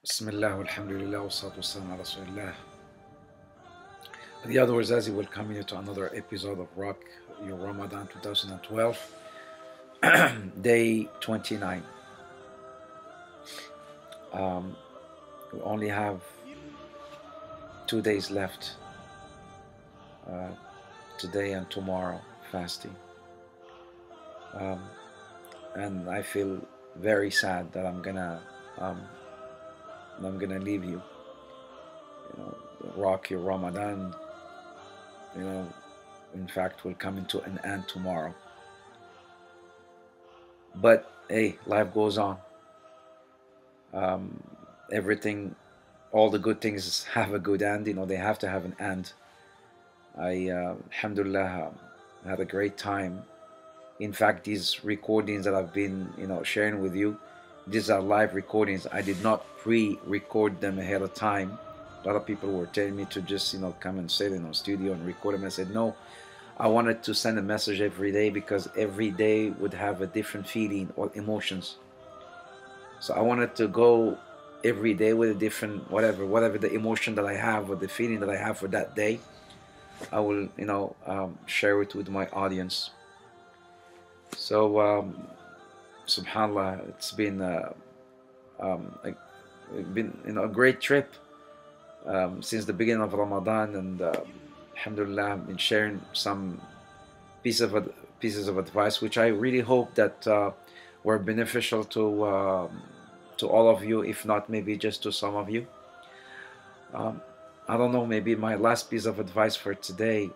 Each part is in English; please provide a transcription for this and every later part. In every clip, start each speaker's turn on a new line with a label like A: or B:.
A: Bismillah, alhamdulillah, wa salatu wassalam ala rasulillah. Riad Ouarzazi welcome you to another episode of ROC Your Ramadan 2012, day 29. We only have 2 days left, today and tomorrow, fasting. And I feel very sad that I'm gonna leave you. ROC Your Ramadan, in fact, will come into an end tomorrow. But hey, life goes on. Everything, all the good things have a good end. They have to have an end. Alhamdulillah, had a great time. In fact, these recordings that I've been, sharing with you, these are live recordings. I did not pre-record them ahead of time. A lot of people were telling me to just, come and sit in a studio and record them. I said, no, I wanted to send a message every day because every day would have a different feeling or emotions. So I wanted to go every day with a different, whatever the emotion that I have or the feeling that I have for that day, I will, share it with my audience. So, subhanallah, it's been a great trip since the beginning of Ramadan, and alhamdulillah, I've been sharing some pieces of advice which I really hope that were beneficial to all of you, if not maybe just to some of you. I don't know, maybe my last piece of advice for today,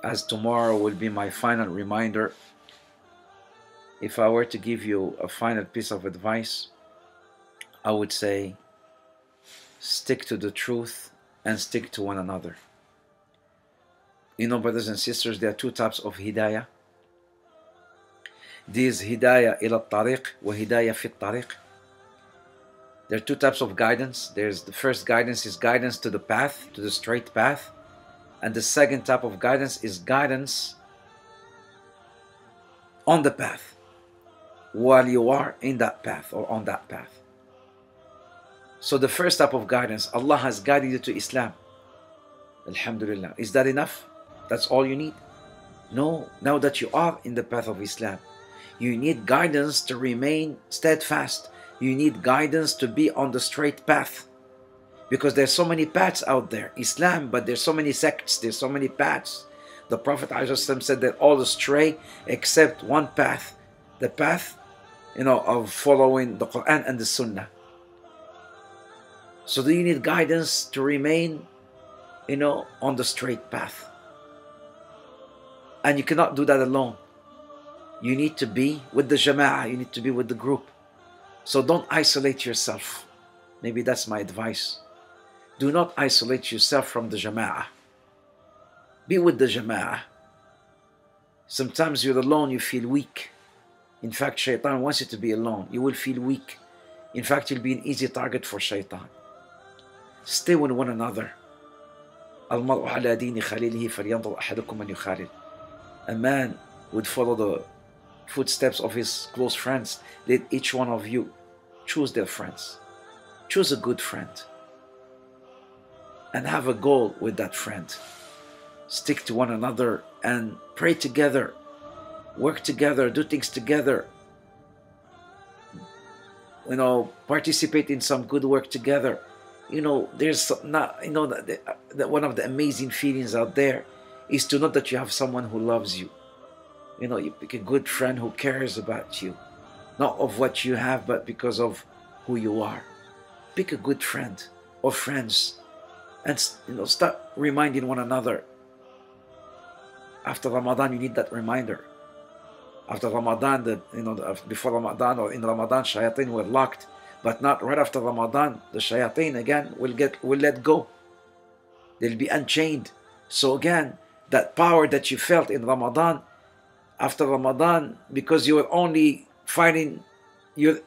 A: as tomorrow will be my final reminder. If I were to give you a final piece of advice, I would say stick to the truth and stick to one another. Brothers and sisters, there are two types of hidayah. There is hidayah ila tariq wa hidayah fi tariq. There are two types of guidance. There's the first guidance is guidance to the path, to the straight path. And the second type of guidance is guidance on the path, while you are in that path or on that path. So the first type of guidance, Allah has guided you to Islam. Alhamdulillah. Is that enough? That's all you need? No. Now that you are in the path of Islam, you need guidance to remain steadfast. You need guidance to be on the straight path. Because there's so many paths out there, Islam, but there's so many sects, there's so many paths. The Prophet ﷺ said that all astray except one path, the path, of following the Quran and the Sunnah. So do you need guidance to remain, on the straight path? And you cannot do that alone. You need to be with the jama'ah, you need to be with the group. So don't isolate yourself. Maybe that's my advice. Do not isolate yourself from the jama'ah. Be with the jama'ah. Sometimes you're alone, you feel weak. In fact, shaitan wants you to be alone. You will feel weak. In fact, you'll be an easy target for shaitan. Stay with one another. Al-mar'u ala dini khalilihi falyanzur ahadukum man yukhalil. A man would follow the footsteps of his close friends. Let each one of you choose their friends. Choose a good friend. And have a goal with that friend. Stick to one another and pray together. Work together, do things together. Participate in some good work together. There's not, that one of the amazing feelings out there is to know that you have someone who loves you. You pick a good friend who cares about you. Not of what you have, but because of who you are. Pick a good friend or friends. And start reminding one another. After Ramadan, you need that reminder. After Ramadan, before Ramadan or in Ramadan, shayateen were locked. But not right after Ramadan, the shayateen again will let go. They'll be unchained. So again, that power that you felt in Ramadan, after Ramadan, because you were only fighting your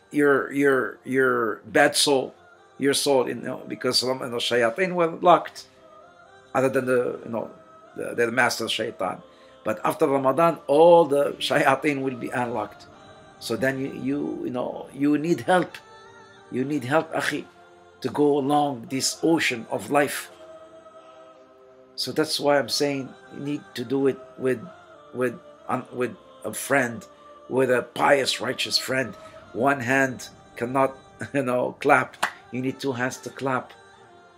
A: bad soul, your soul, because the shayateen were locked, other than the master shaitan. But after Ramadan, all the shayateen will be unlocked. So then you need help. You need help, akhi, to go along this ocean of life. So that's why I'm saying you need to do it with a friend, with a pious, righteous friend. One hand cannot, clap. You need two hands to clap.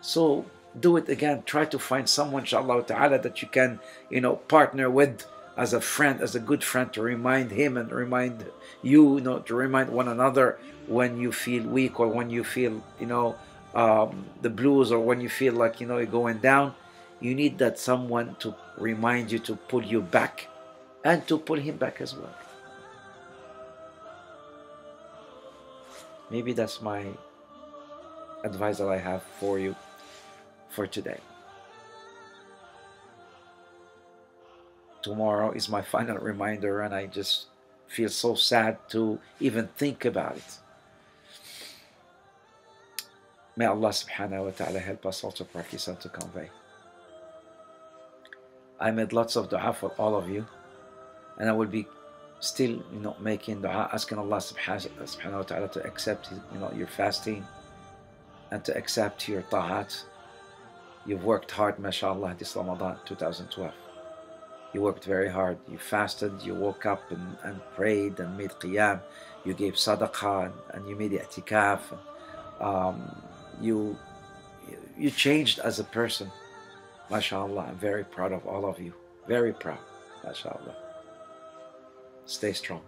A: So do it again. Try to find someone, inshallah ta'ala, that you can, partner with as a friend, as a good friend, to remind him and remind you, to remind one another when you feel weak, or when you feel, the blues, or when you feel like, you're going down. You need that someone to remind you, to pull you back, and to pull him back as well. Maybe that's my advice that I have for you for today. Tomorrow is my final reminder, and I just feel so sad to even think about it. May Allah subhanahu wa ta'ala help us all to practice and to convey. I made lots of dua for all of you, and I will be still, making dua, asking Allah subhanahu wa ta'ala to accept, your fasting, and to accept your ta'at. You've worked hard, mashallah, this Ramadan 2012. You worked very hard. You fasted, you woke up and prayed and made qiyam. You gave sadaqah and you made i'tikaf. You changed as a person. MashaAllah, I'm very proud of all of you. Very proud. MashaAllah. Stay strong.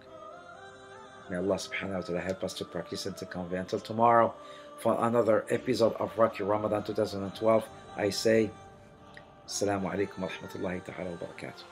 A: May Allah subhanahu wa ta'ala help us to practice and to convey. Until tomorrow, for another episode of ROC Your Ramadan 2012, I say, Assalamu alaikum wa rahmatullahi ta'ala wa barakatuh.